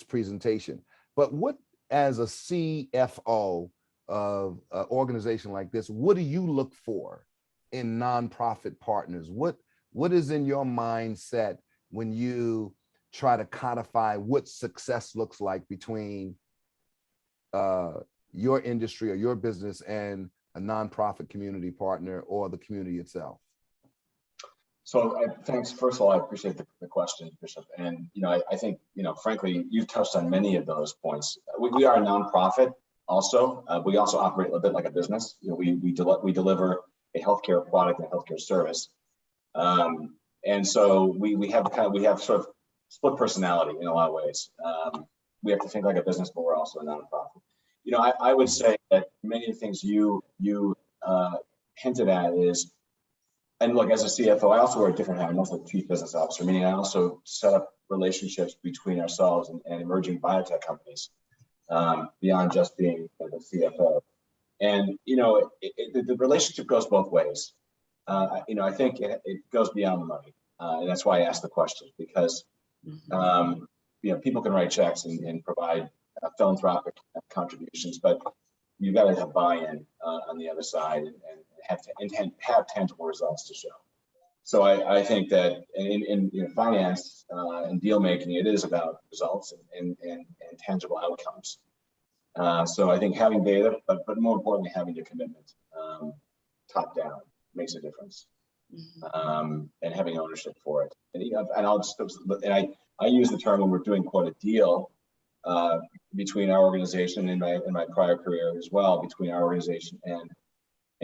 presentation. But what, as a CFO of an organization like this, what do you look for in nonprofit partners? What is in your mindset when you try to codify what success looks like between your industry or your business and a nonprofit community partner or the community itself? So thanks. First of all, I appreciate the question, Bishop. And, you know, I think, you know, frankly, you've touched on many of those points. We are a nonprofit also. We also operate a bit like a business. You know, we deliver a healthcare product and a healthcare service. And so we have sort of split personality in a lot of ways. We have to think like a business, but we're also a nonprofit. You know, I would say that many of the things you hinted at is, and look, as a CFO, I also wear a different hat. I'm also a chief business officer, meaning I also set up relationships between ourselves and emerging biotech companies beyond just being the CFO. And, you know, the relationship goes both ways. You know, I think it goes beyond the money. And that's why I asked the question, because, you know, people can write checks and provide philanthropic contributions, but you've got to have buy-in on the other side and have tangible results to show. So I think that in finance and deal making, it is about results and tangible outcomes. So I think having data, but more importantly, having the commitment top down makes a difference, and having ownership for it. And I use the term when we're doing quite a deal between our organization and in my prior career as well, between our organization and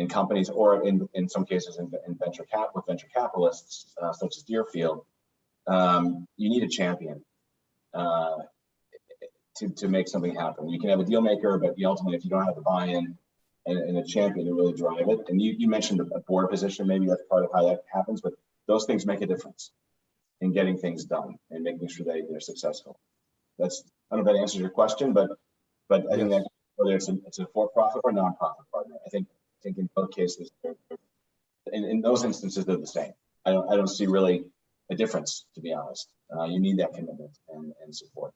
companies, or in some cases in venture capitalists such as Deerfield. You need a champion to make something happen. You can have a deal maker, but ultimately, if you don't have the buy-in, and a champion to really drive it. And you mentioned a board position, maybe that's part of how that happens, but those things make a difference in getting things done and making sure they're successful. That's, I don't know if that answers your question, but I think that whether it's a for-profit or nonprofit partner, I think in both cases, in those instances, they're the same. I don't see really a difference, to be honest. You need that commitment and support.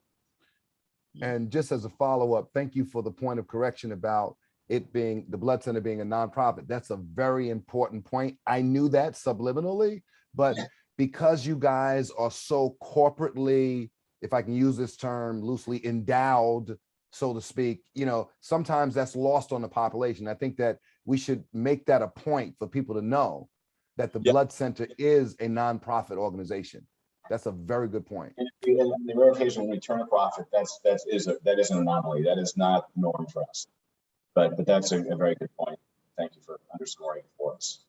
And just as a follow-up, thank you for the point of correction about it being the Blood Center being a nonprofit. That's a very important point. I knew that subliminally, but because you guys are so corporately, if I can use this term loosely, endowed, so to speak, you know, sometimes that's lost on the population. I think that we should make that a point for people to know that the Blood Center is a nonprofit organization. That's a very good point. And the rare occasion when we turn a profit, that is an anomaly. That is not norm for us. But that's a very good point. Thank you for underscoring it for us.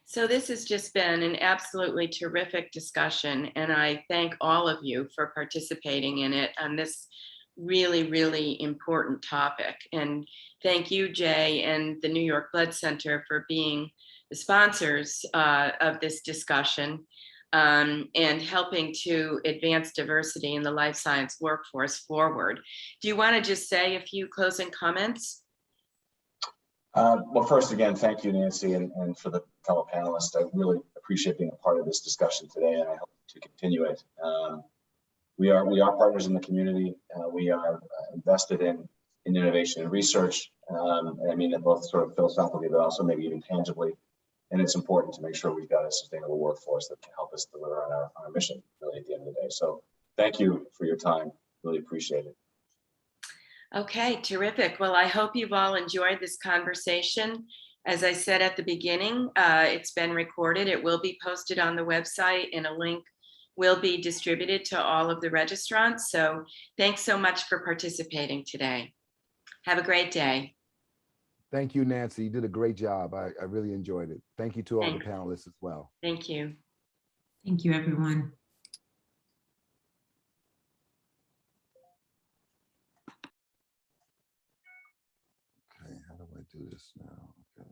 So this has just been an absolutely terrific discussion, and I thank all of you for participating in it on this really, really important topic. And thank you, Jay, and the New York Blood Center for being the sponsors of this discussion and helping to advance diversity in the life science workforce forward. Do you want to just say a few closing comments? Well, first, again, thank you, Nancy, and for the fellow panelists. I really appreciate being a part of this discussion today, and I hope to continue it. We are partners in the community. We are invested in innovation and research, and I mean that both sort of philosophically, but also maybe even tangibly. And it's important to make sure we've got a sustainable workforce that can help us deliver on our mission, really, at the end of the day. So thank you for your time. Really appreciate it. Okay, terrific. Well, I hope you've all enjoyed this conversation. As I said at the beginning, it's been recorded. It will be posted on the website, and a link will be distributed to all of the registrants. So thanks so much for participating today. Have a great day. Thank you, Nancy. You did a great job. I really enjoyed it. Thank you to all the panelists as well. Thank you. Thank you, everyone. Okay, how do I do this now? Okay.